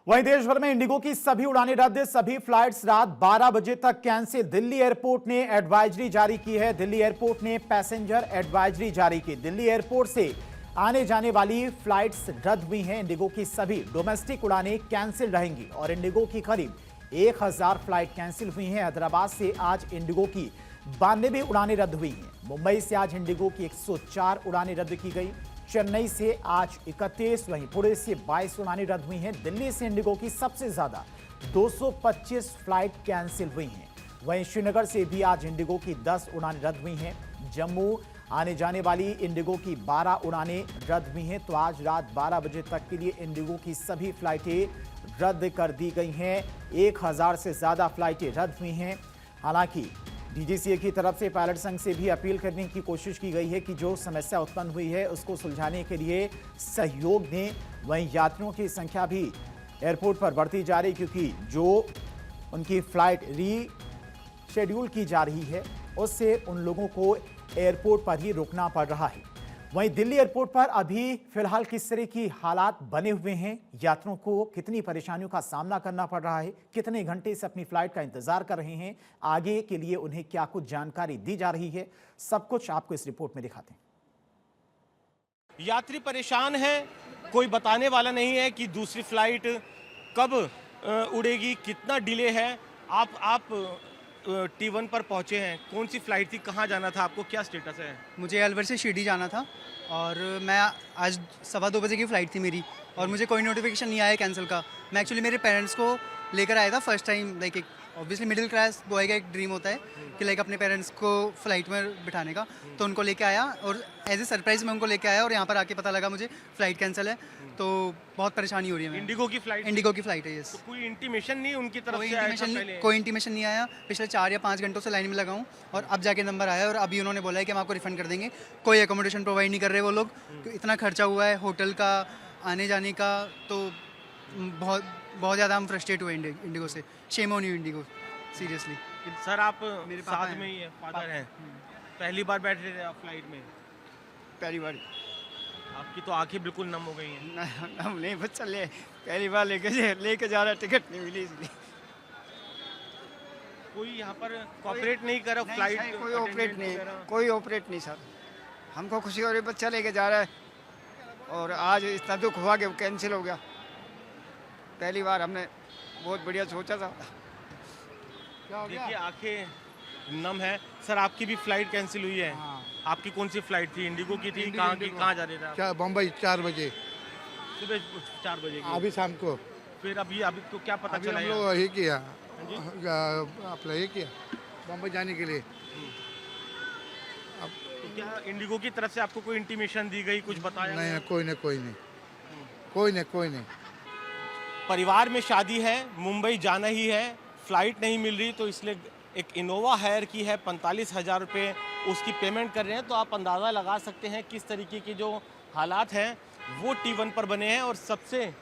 वहीं देश भर में इंडिगो की सभी उड़ानें रद्द, सभी फ्लाइट्स रात 12 बजे तक कैंसिल। दिल्ली एयरपोर्ट ने एडवाइजरी जारी की है। दिल्ली एयरपोर्ट ने पैसेंजर एडवाइजरी जारी की। दिल्ली एयरपोर्ट से आने जाने वाली फ्लाइट्स रद्द हुई हैं। इंडिगो की सभी डोमेस्टिक उड़ानें कैंसिल रहेंगी और इंडिगो की करीब 1000 फ्लाइट कैंसिल हुई हैं। हैदराबाद से आज इंडिगो की 92 उड़ानें रद्द हुई हैं। मुंबई से आज इंडिगो की 104 उड़ानें रद्द की गई। चेन्नई से आज 31, वहीं पुणे से 22 उड़ानें रद्द हुई हैं। दिल्ली से इंडिगो की सबसे ज्यादा 225 फ्लाइट कैंसिल हुई हैं। वहीं श्रीनगर से भी आज इंडिगो की 10 उड़ानें रद्द हुई हैं। जम्मू आने जाने वाली इंडिगो की 12 उड़ानें रद्द हुई हैं। तो आज रात 12 बजे तक के लिए इंडिगो की सभी फ्लाइटें रद्द कर दी गई हैं। 1000 से ज्यादा फ्लाइटें रद्द हुई हैं। हालांकि डीजीसीए की तरफ से पायलट संघ से भी अपील करने की कोशिश की गई है कि जो समस्या उत्पन्न हुई है उसको सुलझाने के लिए सहयोग दें। वहीं यात्रियों की संख्या भी एयरपोर्ट पर बढ़ती जा रही, क्योंकि जो उनकी फ्लाइट रीशेड्यूल की जा रही है उससे उन लोगों को एयरपोर्ट पर ही रुकना पड़ रहा है। वहीं दिल्ली एयरपोर्ट पर अभी फिलहाल किस तरह की हालात बने हुए हैं, यात्रियों को कितनी परेशानियों का सामना करना पड़ रहा है, कितने घंटे से अपनी फ्लाइट का इंतजार कर रहे हैं, आगे के लिए उन्हें क्या कुछ जानकारी दी जा रही है, सब कुछ आपको इस रिपोर्ट में दिखाते हैं। यात्री परेशान है, कोई बताने वाला नहीं है कि दूसरी फ्लाइट कब उड़ेगी, कितना डिले है। आप T1 पर पहुंचे हैं, कौन सी फ्लाइट थी, कहां जाना था आपको, क्या स्टेटस है? मुझे अलवर से शिरडी जाना था और मैं आज 2:15 बजे की फ़्लाइट थी मेरी और मुझे कोई नोटिफिकेशन नहीं आया कैंसिल का। मैं एक्चुअली मेरे पेरेंट्स को लेकर आया था फर्स्ट टाइम। लाइक एक ऑब्वियसली मिडिल क्लास बॉय का एक ड्रीम होता है कि लाइक अपने पेरेंट्स को फ़्लाइट में बिठाने का, तो उनको लेके आया और एज ए सरप्राइज़ मैं उनको लेके आया और यहाँ पर आके पता लगा मुझे फ़्लाइट कैंसिल है। तो बहुत परेशानी हो रही है। इंडिगो की फ्लाइट? इंडिगो की फ़्लाइट है, यस। तो कोई इंटीमेशन नहीं उनकी तरफ से आया था पहले? कोई इंटीमेशन नहीं आया। पिछले 4 या 5 घंटों से लाइन में लगा हूँ और अब जाके नंबर आया और अभी उन्होंने बोला है कि हम आपको रिफंड कर देंगे। कोई एकोमोडेशन प्रोवाइड नहीं कर रहे वो लोग। इतना खर्चा हुआ है होटल का, आने जाने का, तो बहुत बहुत ज़्यादा हम फ्रस्ट्रेट हुए इंडिगो से। Shame on you Indigo, seriously. Sir आप मेरे साथ में ही है, फादर हैं, पहली बार बैठ रहे थे आप फ्लाइट में? पहली बार। आपकी तो आंखें बिल्कुल नम हो गई हैं। हम नहीं बच्चा ले पहली बार लेके जा रहा, टिकट नहीं मिली इसलिए। कोई यहाँ पर कॉपरेट नहीं कर रहा फ्लाइट? कोई ऑपरेट नहीं, कोई ऑपरेट नहीं सर। हमको खुशी हो रही, बच्चा लेके जा रहा है और आज इतना दुख हुआ कि कैंसिल हो गया। पहली बार हमने बहुत बढ़िया सोचा था। देखिए आंखें नम है। सर आपकी भी फ्लाइट कैंसिल हुई है? हाँ। आपकी कौन सी फ्लाइट थी? इंडिगो की थी? कहाँ जा रहे थे आप? क्या बम्बई 4 बजे सुबह 4 बजे की? अभी शाम को। फिर अभी तो क्या पता अभी चला? हम लोग यही किया, जी? अप्लाई किया बम्बई जाने के लिए। अब तो क्या इंडिगो की तरफ से आपको कोई इंटीमेशन दी गई, कुछ बताया नहीं, गया? कोई नहीं। परिवार में शादी है, मुंबई जाना ही है, फ्लाइट नहीं मिल रही, तो इसलिए एक इनोवा हायर की है, 45,000 रुपये उसकी पेमेंट कर रहे हैं। तो आप अंदाज़ा लगा सकते हैं किस तरीके की जो हालात हैं वो T1 पर बने हैं। और सबसे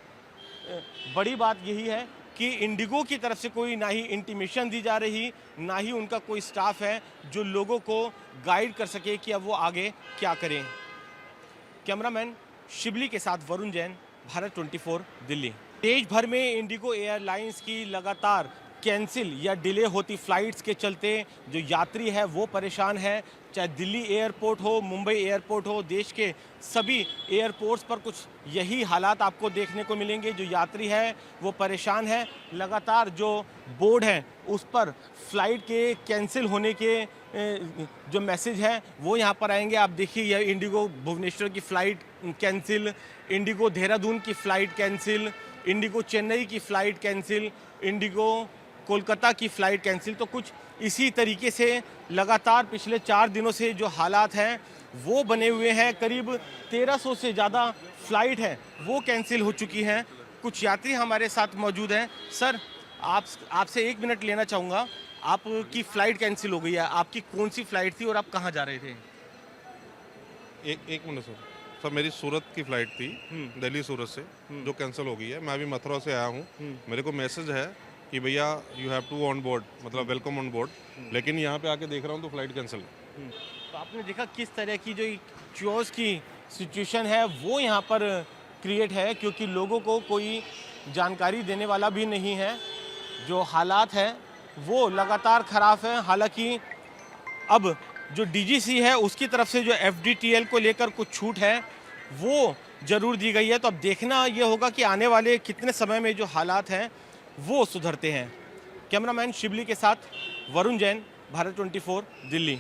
बड़ी बात यही है कि इंडिगो की तरफ से कोई ना ही इंटीमेशन दी जा रही, ना ही उनका कोई स्टाफ है जो लोगों को गाइड कर सके कि अब वो आगे क्या करें। कैमरामैन शिबली के साथ वरुण जैन, भारत 24, दिल्ली। देश भर में इंडिगो एयरलाइंस की लगातार कैंसिल या डिले होती फ्लाइट्स के चलते जो यात्री है वो परेशान है। चाहे दिल्ली एयरपोर्ट हो, मुंबई एयरपोर्ट हो, देश के सभी एयरपोर्ट्स पर कुछ यही हालात आपको देखने को मिलेंगे। जो यात्री है वो परेशान है। लगातार जो बोर्ड है उस पर फ्लाइट के कैंसिल होने के जो मैसेज है वो यहाँ पर आएंगे। आप देखिए, यह इंडिगो भुवनेश्वर की फ़्लाइट कैंसिल, इंडिगो देहरादून की फ़्लाइट कैंसिल, इंडिगो चेन्नई की फ़्लाइट कैंसिल, इंडिगो कोलकाता की फ़्लाइट कैंसिल। तो कुछ इसी तरीके से लगातार पिछले 4 दिनों से जो हालात हैं वो बने हुए हैं। करीब 1300 से ज़्यादा फ़्लाइट है वो कैंसिल हो चुकी हैं। कुछ यात्री हमारे साथ मौजूद हैं। सर आपसे 1 मिनट लेना चाहूँगा। आपकी फ़्लाइट कैंसिल हो गई है, आपकी कौन सी फ़्लाइट थी और आप कहाँ जा रहे थे? एक मिनट सर, मेरी सूरत की फ़्लाइट थी, दिल्ली सूरत से, जो कैंसिल हो गई है। मैं अभी मथुरा से आया हूँ। मेरे को मैसेज है कि भैया you have to on board, मतलब वेलकम ऑन बोर्ड, लेकिन यहाँ पे आके देख रहा हूँ तो फ्लाइट कैंसिल है। तो आपने देखा किस तरह की जो च्योस की सिचुएशन है वो यहाँ पर क्रिएट है, क्योंकि लोगों को कोई जानकारी देने वाला भी नहीं है। जो हालात हैं वो लगातार ख़राब हैं। हालांकि अब जो डीजीसी है उसकी तरफ से जो एफडीटीएल को लेकर कुछ छूट है वो ज़रूर दी गई है। तो अब देखना ये होगा कि आने वाले कितने समय में जो हालात हैं वो सुधरते हैं। कैमरामैन शिबली के साथ वरुण जैन, भारत 24, दिल्ली।